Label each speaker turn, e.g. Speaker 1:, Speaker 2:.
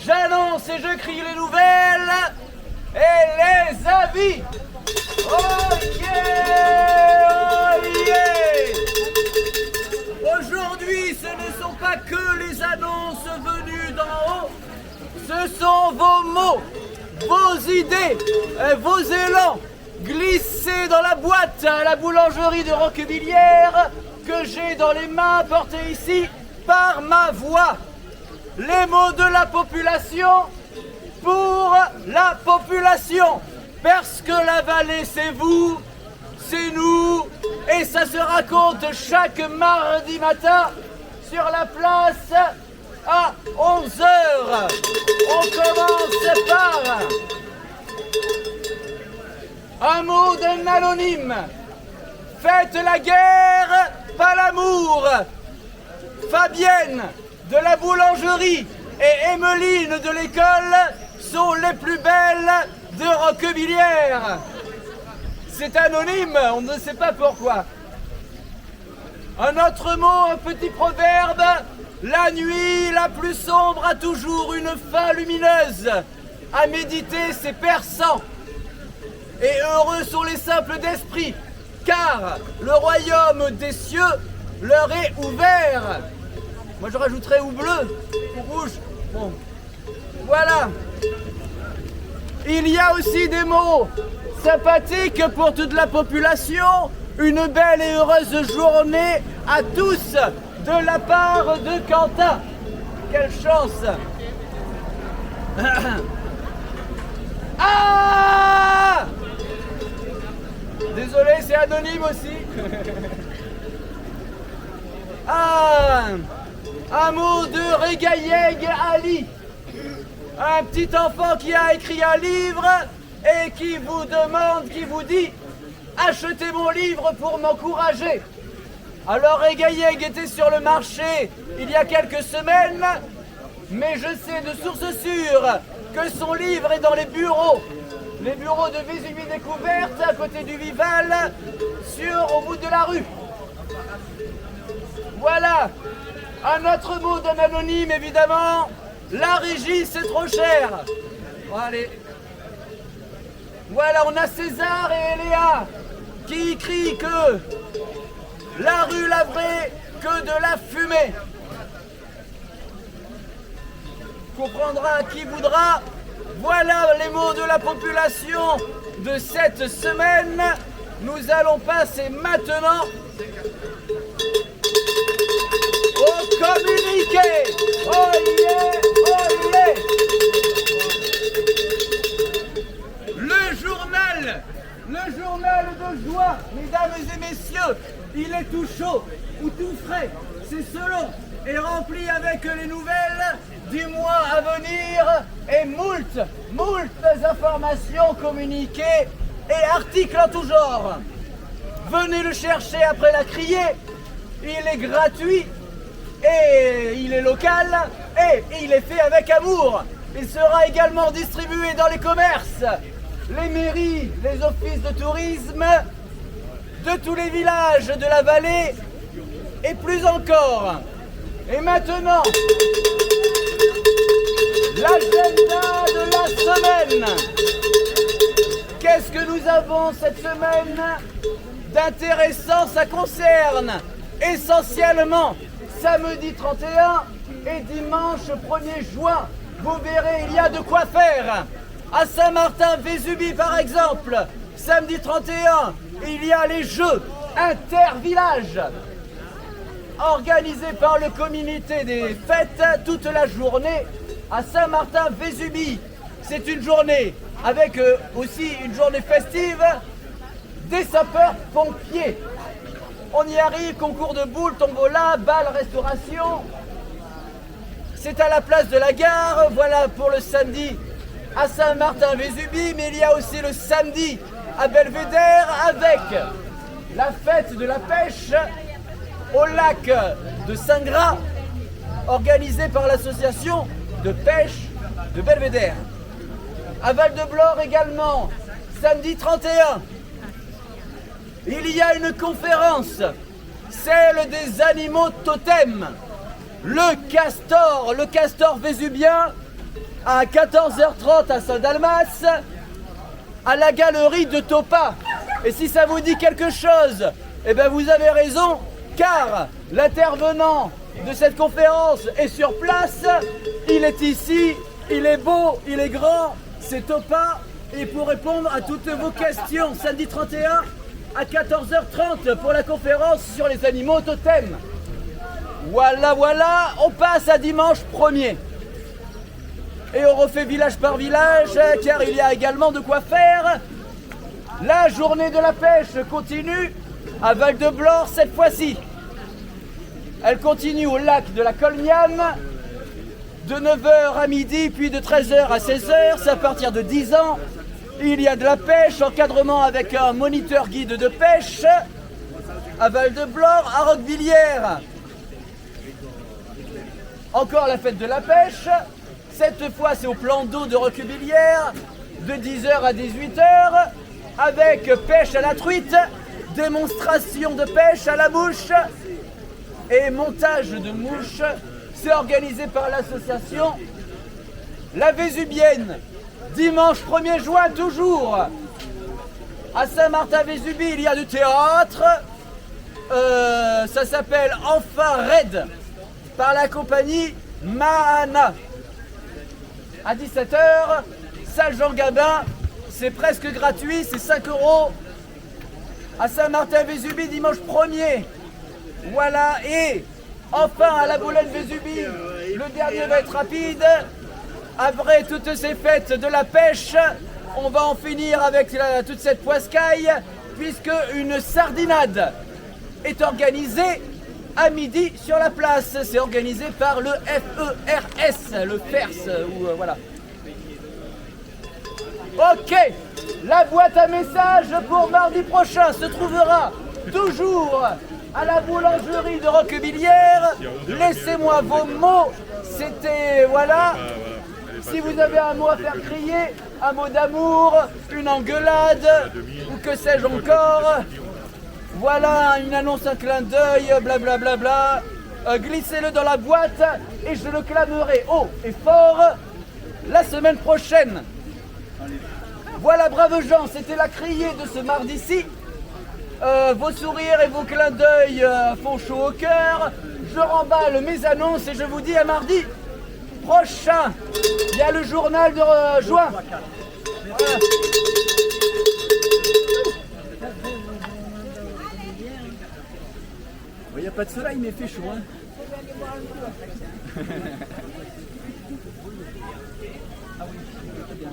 Speaker 1: J'annonce et je crie les nouvelles et les avis. Oh yeah! Oh yeah! Aujourd'hui, ce ne sont pas que les annonces venues d'en haut, ce sont vos mots, vos idées, vos élans glissés dans la boîte à la boulangerie de Roquebillière que j'ai dans les mains portées ici par ma voix. Les mots de la population pour la population. Parce que la vallée, c'est vous, c'est nous, et ça se raconte chaque mardi matin sur la place à 11h. On commence par un mot d'un anonyme. Faites la guerre, pas l'amour. Fabienne de la boulangerie et Emmeline de l'école sont les plus belles de Roquebillière. C'est anonyme, on ne sait pas pourquoi. Un autre mot, un petit proverbe. La nuit la plus sombre a toujours une fin lumineuse. À méditer, c'est perçant. Et heureux sont les simples d'esprit, car le royaume des cieux leur est ouvert. Moi je rajouterais ou bleu, ou rouge. Bon, voilà. Il y a aussi des mots sympathiques pour toute la population. Une belle et heureuse journée à tous de la part de Quentin. Quelle chance. Ah! Désolé, c'est anonyme aussi. Ah! Un mot de Regayeg Ali, un petit enfant qui a écrit un livre et qui vous demande, qui vous dit « Achetez mon livre pour m'encourager ». Alors Regayeg était sur le marché il y a quelques semaines, mais je sais de source sûre que son livre est dans les bureaux de Vésubie Découverte, à côté du Vival, au bout de la rue. Voilà. Un autre mot d'un anonyme, évidemment. La régie, c'est trop cher. Bon, allez. Voilà, on a César et Eléa qui crient que la rue laverait que de la fumée. Comprendra qui voudra. Voilà les mots de la population de cette semaine. Nous allons passer maintenant au communiqué. Oh yeah, oh yeah. Le journal de joie, mesdames et messieurs, il est tout chaud ou tout frais, c'est selon, et rempli avec les nouvelles du mois à venir et moult informations communiquées et articles en tout genre. Venez le chercher après la criée, il est gratuit et il est local et il est fait avec amour. Il sera également distribué dans les commerces, les mairies, les offices de tourisme, de tous les villages de la vallée et plus encore. Et maintenant, l'agenda de la semaine. Qu'est-ce que nous avons cette semaine d'intéressant? Ça concerne essentiellement samedi 31 et dimanche 1er juin. Vous verrez, il y a de quoi faire. À Saint-Martin-Vésubie par exemple, samedi 31, il y a les Jeux intervillages organisés par le comité des fêtes toute la journée à Saint-Martin-Vésubie. C'est une journée avec aussi une journée festive des sapeurs-pompiers. On y arrive, concours de boules, tombola, bal, restauration. C'est à la place de la gare, voilà pour le samedi à Saint-Martin-Vésubie, mais il y a aussi le samedi à Belvédère avec la fête de la pêche au lac de Saint-Gras, organisée par l'association de pêche de Belvédère. À Val-de-Blore également, samedi 31, il y a une conférence, celle des animaux totems. Le castor vésubien, à 14h30 à Saint-Dalmas, à la galerie de Topa. Et si ça vous dit quelque chose, eh bien vous avez raison, car l'intervenant de cette conférence est sur place, il est ici, il est beau, il est grand, c'est Topa, et pour répondre à toutes vos questions, samedi 31 à 14h30 pour la conférence sur les animaux totems. Voilà, on passe à dimanche 1er. Et on refait village par village, car il y a également de quoi faire. La journée de la pêche continue à Val-de-Blore cette fois-ci. Elle continue au lac de la Colniam, de 9h à midi, puis de 13h à 16h. C'est à partir de 10 ans. Il y a de la pêche, encadrement avec un moniteur guide de pêche à Val-de-Blore, à Roquevilliers. Encore la fête de la pêche. Cette fois, c'est au plan d'eau de Roquevilliers, de 10h à 18h, avec pêche à la truite, démonstration de pêche à la mouche et montage de mouches. C'est organisé par l'association La Vésubienne. Dimanche 1er juin, toujours, à Saint-Martin-Vésubie, il y a du théâtre. Ça s'appelle Enfin Raide, par la compagnie Mahana. À 17h, salle Jean Gabin, c'est presque gratuit, c'est 5 €. À Saint-Martin-Vésubie, dimanche 1er. Voilà, et enfin à la Boulaine-Vésubie, le dernier va être rapide. Après toutes ces fêtes de la pêche, on va en finir avec toute cette poiscaille, puisque une sardinade est organisée à midi sur la place. C'est organisé par le FERS, le FERS, ou voilà. Ok, la boîte à messages pour mardi prochain se trouvera toujours à la boulangerie de Roquevilliers. Laissez-moi vos mots, c'était, voilà. Si vous avez un mot à faire crier, un mot d'amour, une engueulade, ou que sais-je encore, voilà une annonce, un clin d'œil, blablabla, glissez-le dans la boîte et je le clamerai haut et fort la semaine prochaine. Voilà, braves gens, c'était la criée de ce mardi-ci. Vos sourires et vos clins d'œil font chaud au cœur. Je remballe mes annonces et je vous dis à mardi prochain. Il y a le journal de juin. Voilà. Il n'y a pas de soleil, mais il fait chaud. Ah oui, très bien.